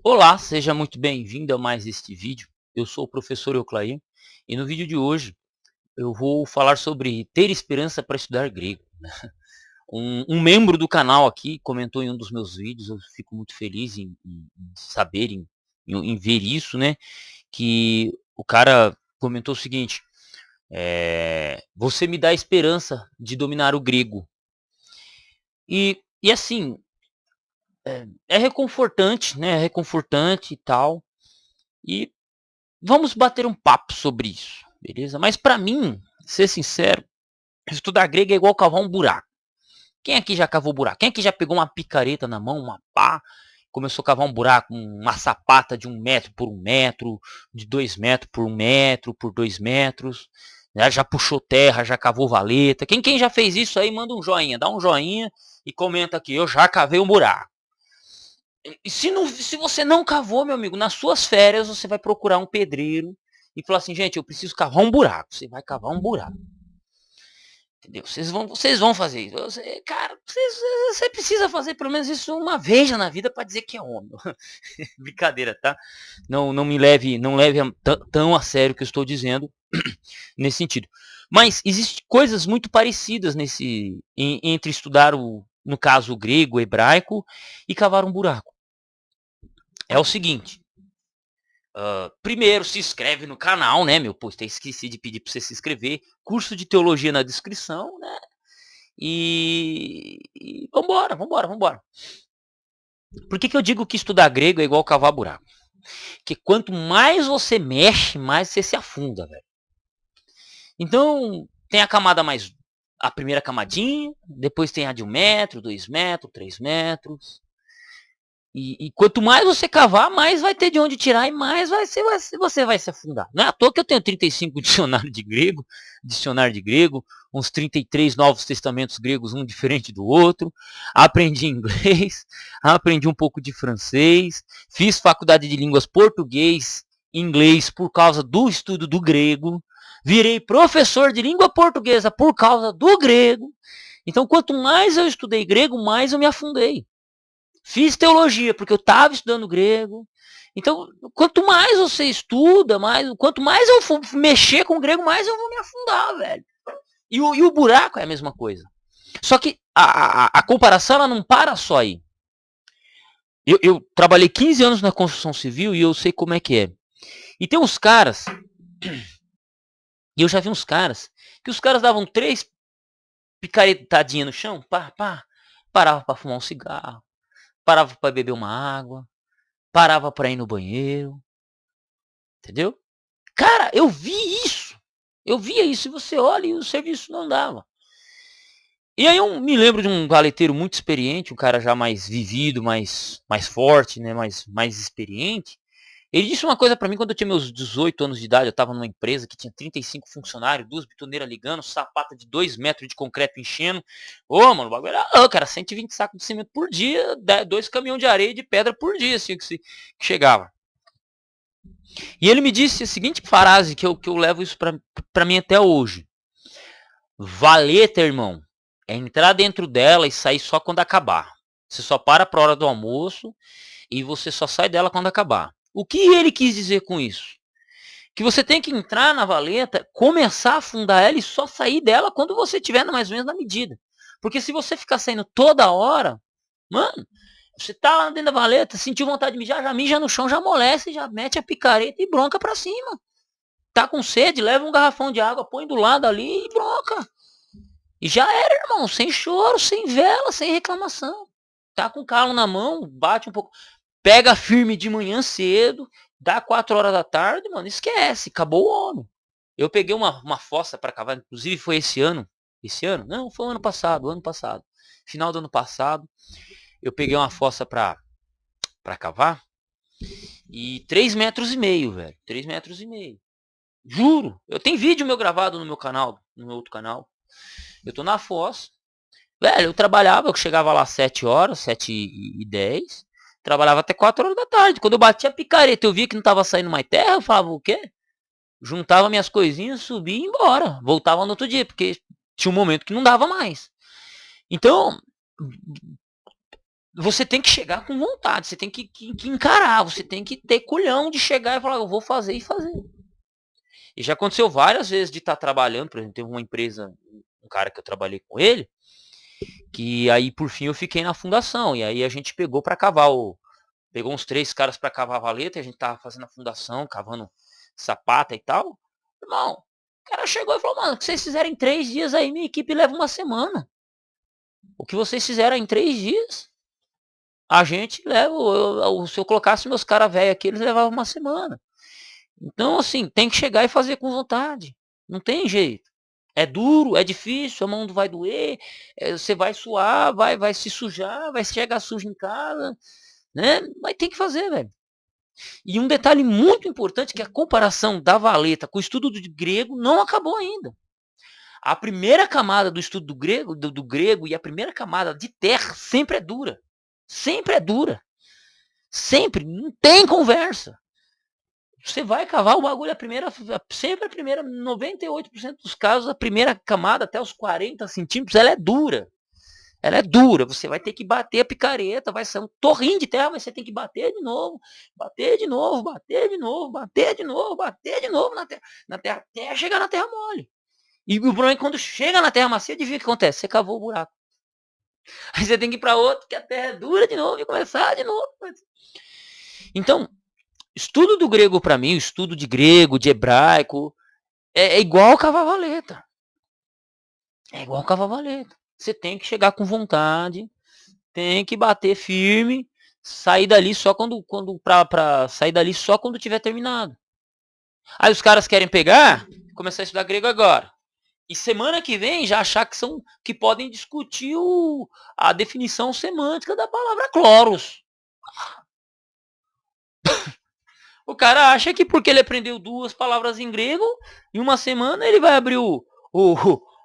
Olá, seja muito bem-vindo a mais este vídeo. Eu sou o professor Euclair e no vídeo de hoje eu vou falar sobre ter esperança para estudar grego. Um membro do canal aqui comentou em um dos meus vídeos, eu fico muito feliz em saber, em ver isso, né? Que o cara comentou o seguinte: você me dá esperança de dominar o grego. E assim, é reconfortante, né? É reconfortante e tal. E vamos bater um papo sobre isso, beleza? Mas para mim, ser sincero, estudar grego é igual cavar um buraco. Quem aqui já cavou buraco? Quem aqui já pegou uma picareta na mão, uma pá, começou a cavar um buraco, uma sapata de 1 metro por 1 metro, de 2 metros por 1 metro, por 2 metros, né? Já puxou terra, já cavou valeta. Quem já fez isso aí, manda um joinha, dá um joinha e comenta aqui, eu já cavei um buraco. E se você não cavou, meu amigo, nas suas férias você vai procurar um pedreiro e falar assim, gente, eu preciso cavar um buraco. Você vai cavar um buraco. Entendeu? Vocês vão fazer isso. Cara, você precisa fazer pelo menos isso uma vez na vida para dizer que é homem. Brincadeira, tá? Não me leve, não leve tão a sério o que eu estou dizendo nesse sentido. Mas existem coisas muito parecidas entre estudar no caso, o grego, o hebraico e cavar um buraco. É o seguinte, primeiro se inscreve no canal, né, meu? Pô, até esqueci de pedir para você se inscrever. Curso de teologia na descrição, né? E vambora. Por que eu digo que estudar grego é igual cavar buraco? Porque quanto mais você mexe, mais você se afunda, velho. Então, tem a camada mais. A primeira camadinha, depois tem a de 1 metro, 2 metros, 3 metros. E quanto mais você cavar, mais vai ter de onde tirar e mais você vai se afundar. Não é à toa que eu tenho 35 dicionário de grego, uns 33 novos testamentos gregos, um diferente do outro. Aprendi inglês, aprendi um pouco de francês, fiz faculdade de línguas português, inglês por causa do estudo do grego. Virei professor de língua portuguesa por causa do grego. Então, quanto mais eu estudei grego, mais eu me afundei. Fiz teologia, porque eu estava estudando grego. Então, quanto mais você estuda, quanto mais eu for mexer com o grego, mais eu vou me afundar, velho. E o buraco é a mesma coisa. Só que a comparação ela não para só aí. Eu trabalhei 15 anos na construção civil e eu sei como é que é. E tem uns caras, e eu já vi uns caras, que os caras davam 3 picaretadinhas no chão, parava para fumar um cigarro, parava para beber uma água, parava para ir no banheiro, entendeu? Cara, eu vi isso. Eu via isso. E você olha e o serviço não dava. E aí eu me lembro de um galeteiro muito experiente, um cara já mais vivido, mais forte, né, mais experiente. Ele disse uma coisa pra mim quando eu tinha meus 18 anos de idade. Eu tava numa empresa que tinha 35 funcionários, 2 betoneiras ligando, sapata de 2 metros de concreto enchendo. Ô, mano, o bagulho era louco, era 120 sacos de cimento por dia, 2 caminhões de areia e de pedra por dia, assim, que chegava. E ele me disse a seguinte frase, que eu levo isso pra mim até hoje. Valeta, irmão, é entrar dentro dela e sair só quando acabar. Você só para pra hora do almoço e você só sai dela quando acabar. O que ele quis dizer com isso? Que você tem que entrar na valeta, começar a afundar ela e só sair dela quando você tiver mais ou menos na medida. Porque se você ficar saindo toda hora, mano, você tá lá dentro da valeta, sentiu vontade de mijar, já mija no chão, já amolece, já mete a picareta e bronca pra cima. Tá com sede, leva um garrafão de água, põe do lado ali e bronca. E já era, irmão, sem choro, sem vela, sem reclamação. Tá com calo na mão, bate um pouco, pega firme de manhã cedo, dá 4 horas da tarde, mano, esquece, acabou o homem. Eu peguei uma fossa para cavar, inclusive foi esse ano. Esse ano? Não, foi o ano passado. Final do ano passado, eu peguei uma fossa pra cavar e 3,5 metros, velho. 3,5 metros. Juro. Eu tenho vídeo meu gravado no meu canal, no meu outro canal. Eu tô na fossa. Velho, eu trabalhava, eu chegava lá às 7 horas, 7h10. Trabalhava até 4 horas da tarde. Quando eu batia a picareta, eu via que não tava saindo mais terra, eu falava, o quê? Juntava minhas coisinhas, subia e ia embora. Voltava no outro dia, porque tinha um momento que não dava mais. Então, você tem que chegar com vontade, você tem que encarar, você tem que ter culhão de chegar e falar, eu vou fazer e fazer. E já aconteceu várias vezes de estar trabalhando, por exemplo, teve uma empresa, um cara que eu trabalhei com ele, que aí por fim eu fiquei na fundação, e aí a gente pegou para cavar pegou uns 3 caras para cavar a valeta, a gente tava fazendo a fundação, cavando sapata e tal. Irmão, o cara chegou e falou, mano, o que vocês fizerem em 3 dias aí, minha equipe leva uma semana. O que vocês fizeram em 3 dias, a gente leva, se eu colocasse meus caras velhos aqui, eles levavam uma semana. Então, assim, tem que chegar e fazer com vontade. Não tem jeito. É duro, é difícil, a mão vai doer, você vai suar, vai se sujar, vai chegar sujo em casa, né? Mas tem que fazer, velho. E um detalhe muito importante que a comparação da valeta com o estudo do grego não acabou ainda. A primeira camada do estudo do grego e a primeira camada de terra sempre é dura. Sempre é dura. Sempre, não tem conversa. Você vai cavar o bagulho, sempre a primeira, 98% dos casos, a primeira camada até os 40 centímetros, ela é dura. Ela é dura, você vai ter que bater a picareta, vai ser um torrinho de terra, mas você tem que bater de novo, bater de novo, bater de novo, bater de novo, bater de novo na terra até chegar na terra mole. E o problema é que quando chega na terra macia, adivinha o que acontece? Você cavou o buraco. Aí você tem que ir para outro, que a terra é dura de novo e começar de novo. Então, estudo do grego para mim, o estudo de grego, de hebraico, é igual cavar valeta. É igual cavar valeta. Você tem que chegar com vontade, tem que bater firme, sair dali só pra sair dali só quando tiver terminado. Aí os caras querem pegar, começar a estudar grego agora. E semana que vem já achar que podem discutir a definição semântica da palavra cloros. O cara acha que porque ele aprendeu 2 palavras em grego, em uma semana ele vai abrir o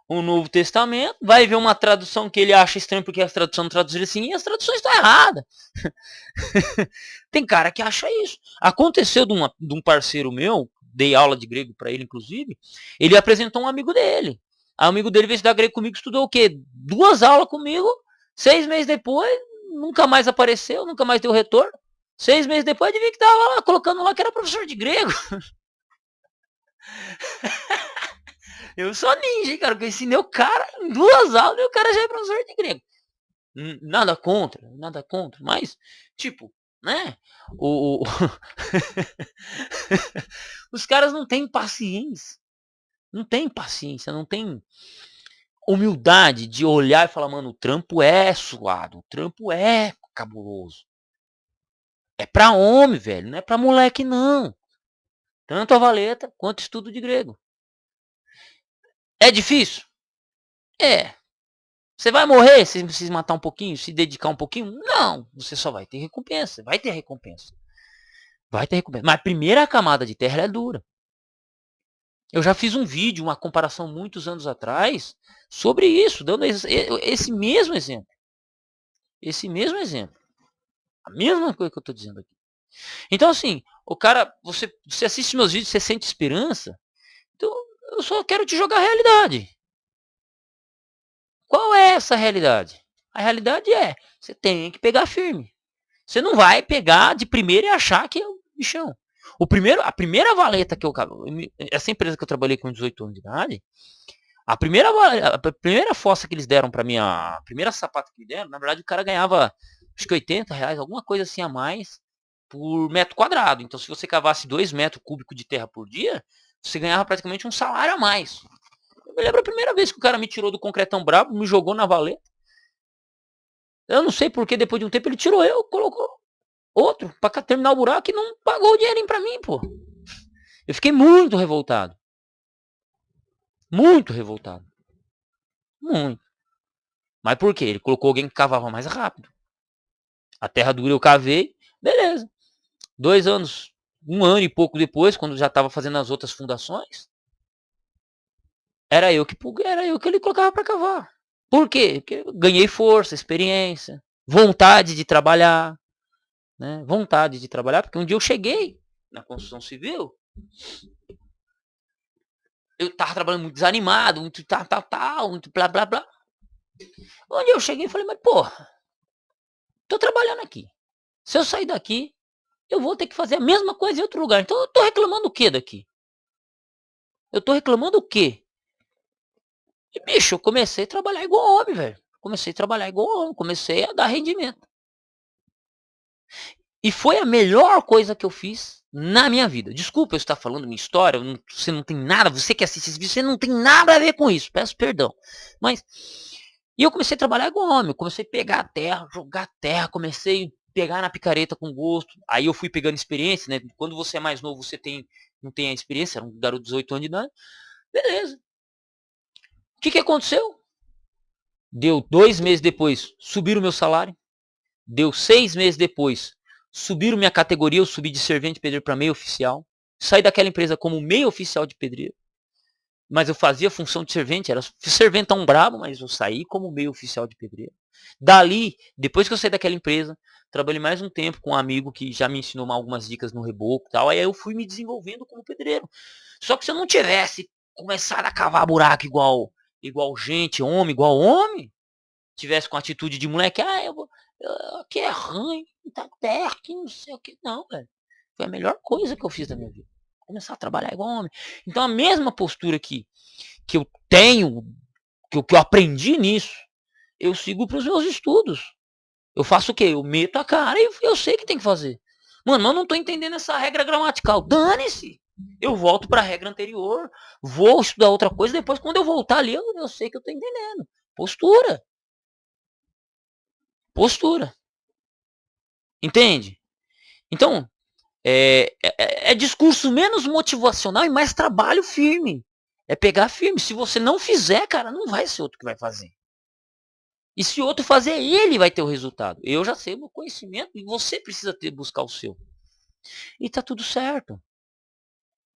Novo Testamento, vai ver uma tradução que ele acha estranha porque a tradução traduz assim e as traduções estão erradas. Tem cara que acha isso. Aconteceu de um parceiro meu, dei aula de grego para ele inclusive, ele apresentou um amigo dele. O amigo dele veio estudar grego comigo, estudou o quê? 2 aulas comigo, 6 meses depois, nunca mais apareceu, nunca mais deu retorno. 6 meses depois, adivinha que tava lá, colocando lá que era professor de grego. Eu sou ninja, cara, que eu ensinei o cara em 2 aulas e o cara já é professor de grego. Nada contra, mas, tipo, né? Os caras não têm paciência. Não tem paciência, não tem humildade de olhar e falar, mano, o trampo é suado, o trampo é cabuloso. É pra homem, velho, não é pra moleque, não. Tanto a valeta quanto estudo de grego. É difícil? É. Você vai morrer se se matar um pouquinho, se dedicar um pouquinho? Não. Você só vai ter recompensa. Vai ter recompensa. Vai ter recompensa. Mas a primeira camada de terra é dura. Eu já fiz um vídeo, uma comparação muitos anos atrás, sobre isso, dando esse mesmo exemplo. Esse mesmo exemplo. A mesma coisa que eu estou dizendo aqui. Então, assim, o cara, você assiste meus vídeos, você sente esperança. Então, eu só quero te jogar a realidade. Qual é essa realidade? A realidade é, você tem que pegar firme. Você não vai pegar de primeira e achar que é o bichão. A primeira valeta que essa empresa que eu trabalhei com 18 anos de idade, a primeira fossa que eles deram para mim, a primeira sapata que me deram, na verdade o cara ganhava acho que R$ 80, alguma coisa assim a mais por metro quadrado. Então se você cavasse 2 metros cúbicos de terra por dia, você ganhava praticamente um salário a mais. Eu me lembro a primeira vez que o cara me tirou do concretão brabo, me jogou na valeta. Eu não sei porque depois de um tempo ele tirou eu, colocou outro para terminar o buraco e não pagou o dinheirinho para mim, pô. Eu fiquei muito revoltado. Muito revoltado. Muito. Mas por quê? Ele colocou alguém que cavava mais rápido. A terra dura eu cavei, beleza. 2 anos, 1 ano e pouco depois, quando já estava fazendo as outras fundações, era eu que ele colocava para cavar. Por quê? Porque eu ganhei força, experiência, vontade de trabalhar, né? Vontade de trabalhar, porque um dia eu cheguei na construção civil, eu tava trabalhando muito desanimado, muito tal, muito blá blá blá. Um dia eu cheguei e falei, mas porra, Tô trabalhando aqui. Se eu sair daqui, eu vou ter que fazer a mesma coisa em outro lugar. Então eu tô reclamando o quê daqui? Eu tô reclamando o quê? E, bicho, eu comecei a trabalhar igual homem, velho. Comecei a trabalhar igual homem, comecei a dar rendimento. E foi a melhor coisa que eu fiz na minha vida. Desculpa eu estar falando minha história, você não tem nada, você que assiste esse vídeo, você não tem nada a ver com isso, peço perdão. Mas, e eu comecei a trabalhar igual homem, eu comecei a pegar a terra, jogar a terra, comecei a pegar na picareta com gosto. Aí eu fui pegando experiência, né? Quando você é mais novo, você não tem a experiência, era um garoto de 18 anos de idade. Beleza. O que aconteceu? Deu 2 meses depois, subiram o meu salário. Deu 6 meses depois, subiram minha categoria, eu subi de servente pedreiro para meio oficial. Saí daquela empresa como meio oficial de pedreiro. Mas eu fazia função de servente, era serventão brabo, mas eu saí como meio oficial de pedreiro. Dali, depois que eu saí daquela empresa, trabalhei mais um tempo com um amigo que já me ensinou algumas dicas no reboco e tal. Aí eu fui me desenvolvendo como pedreiro. Só que se eu não tivesse começado a cavar buraco igual gente, homem, igual homem, tivesse com atitude de moleque, aqui é ruim, tá perto, que não sei o que. Não, velho. Foi a melhor coisa que eu fiz da minha vida. Começar a trabalhar igual homem. Então a mesma postura que eu tenho, que eu aprendi nisso, eu sigo para os meus estudos. Eu faço o quê? Eu meto a cara e eu sei que tem que fazer. Mano, mas eu não tô entendendo essa regra gramatical. Dane-se! Eu volto para a regra anterior, vou estudar outra coisa, depois quando eu voltar ali, eu sei que eu tô entendendo. Postura. Postura. Entende? Então, é discurso menos motivacional e mais trabalho firme. É pegar firme. Se você não fizer, cara, não vai ser outro que vai fazer. E se outro fazer, ele vai ter o resultado. Eu já sei o meu conhecimento e você precisa buscar o seu. E tá tudo certo.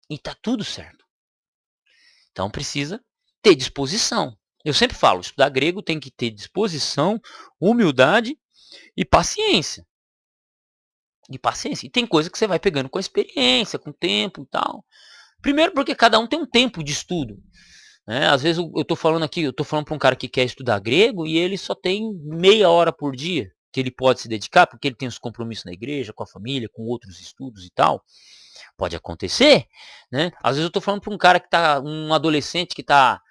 E tá tudo certo. Então precisa ter disposição. Eu sempre falo, estudar grego tem que ter disposição, humildade e paciência. E paciência. E tem coisa que você vai pegando com a experiência, com o tempo e tal. Primeiro porque cada um tem um tempo de estudo. Né? Às vezes eu estou falando aqui, eu estou falando para um cara que quer estudar grego e ele só tem meia hora por dia que ele pode se dedicar, porque ele tem os compromissos na igreja, com a família, com outros estudos e tal. Pode acontecer, né? Às vezes eu estou falando para um cara que tá, um adolescente que tá,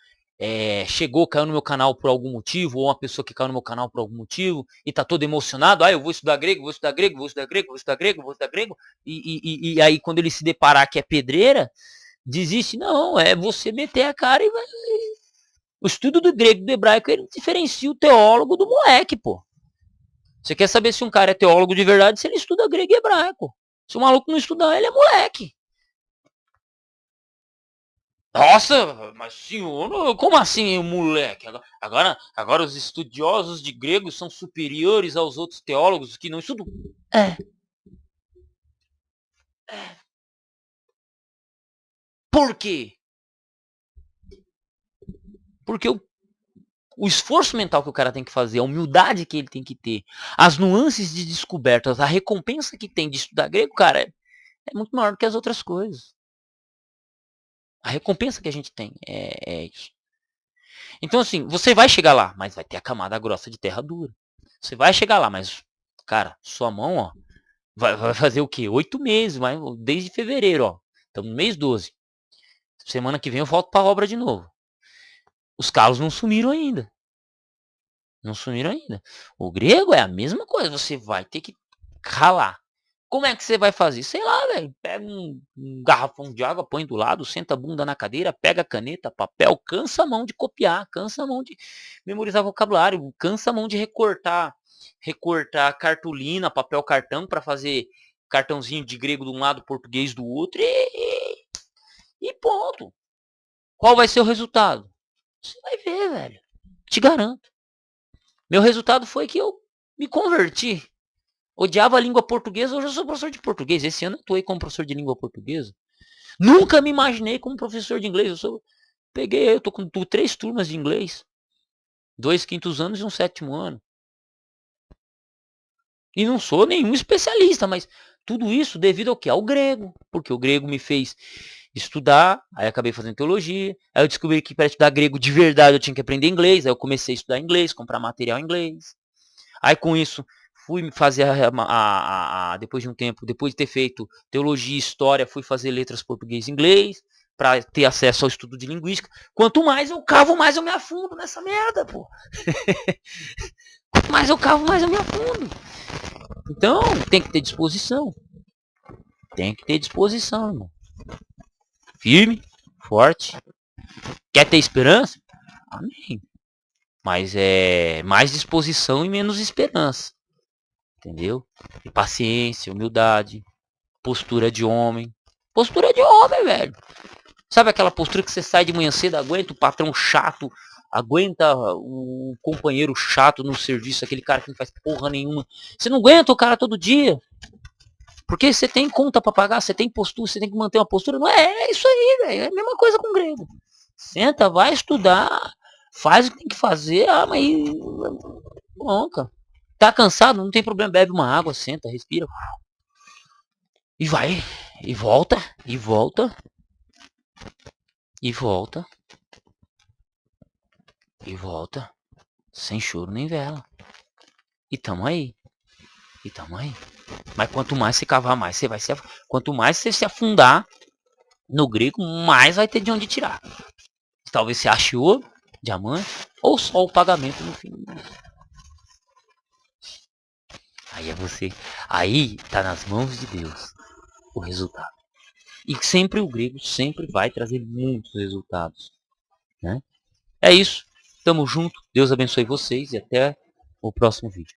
chegou, caiu no meu canal por algum motivo, ou uma pessoa que caiu no meu canal por algum motivo, e tá todo emocionado, eu vou estudar grego, vou estudar grego, vou estudar grego, vou estudar grego, vou estudar grego, e aí quando ele se deparar que é pedreira, desiste. Não, é você meter a cara e vai. O estudo do grego e do hebraico, ele diferencia o teólogo do moleque, pô. Você quer saber se um cara é teólogo de verdade, se ele estuda grego e hebraico. Se o maluco não estudar, ele é moleque. Nossa, mas senhor, como assim, moleque? Agora os estudiosos de grego são superiores aos outros teólogos que não estudam? É. Por quê? Porque o esforço mental que o cara tem que fazer, a humildade que ele tem que ter, as nuances de descobertas, a recompensa que tem de estudar grego, cara, é muito maior do que as outras coisas. A recompensa que a gente tem é isso. Então, assim, você vai chegar lá, mas vai ter a camada grossa de terra dura. Você vai chegar lá, mas, cara, sua mão, ó, vai fazer o quê? 8 meses, desde fevereiro, ó. Estamos no mês 12. Semana que vem eu volto pra obra de novo. Os carros não sumiram ainda. Não sumiram ainda. O grego é a mesma coisa. Você vai ter que ralar. Como é que você vai fazer? Sei lá, velho. Pega um garrafão de água, põe do lado, senta a bunda na cadeira, pega a caneta, papel, cansa a mão de copiar, cansa a mão de memorizar vocabulário, cansa a mão de recortar cartolina, papel cartão para fazer cartãozinho de grego de um lado, português do outro e ponto. Qual vai ser o resultado? Você vai ver, velho. Te garanto. Meu resultado foi que eu me converti. Odiava a língua portuguesa, hoje eu sou professor de português. Esse ano eu atuei como professor de língua portuguesa. Nunca me imaginei como professor de inglês. Eu tô com 3 turmas de inglês. 2 quintos anos e um 7º ano. E não sou nenhum especialista, mas tudo isso devido ao quê? Ao grego. Porque o grego me fez estudar, aí acabei fazendo teologia, aí eu descobri que para estudar grego de verdade eu tinha que aprender inglês, aí eu comecei a estudar inglês, comprar material em inglês. Aí com isso fui fazer depois de um tempo, depois de ter feito teologia e história, fui fazer letras português e inglês, para ter acesso ao estudo de linguística. Quanto mais eu cavo, mais eu me afundo nessa merda, pô. Quanto mais eu cavo, mais eu me afundo. Então, tem que ter disposição. Tem que ter disposição, irmão. Firme, forte. Quer ter esperança? Amém. Mas é mais disposição e menos esperança. Entendeu? E paciência, humildade, postura de homem. Postura de homem, velho. Sabe aquela postura que você sai de manhã cedo, aguenta o patrão chato, aguenta o companheiro chato no serviço, aquele cara que não faz porra nenhuma. Você não aguenta o cara todo dia. Porque você tem conta pra pagar, você tem postura, você tem que manter uma postura. Não é isso aí, velho. É a mesma coisa com o grego. Senta, vai estudar, faz o que tem que fazer. Ah, mas bronca. Tá cansado? Não tem problema, bebe uma água, senta, respira. E vai, e volta, e volta, e volta, e volta, sem choro nem vela. E tamo aí, e tamo aí. Mas quanto mais você cavar, mais você vai se afundar. Quanto mais você se afundar no grego, mais vai ter de onde tirar. Talvez você ache ouro, diamante, ou só o pagamento no fim. Aí é você. Aí tá nas mãos de Deus o resultado. E sempre o grego sempre vai trazer muitos resultados. Né? É isso. Tamo junto. Deus abençoe vocês e até o próximo vídeo.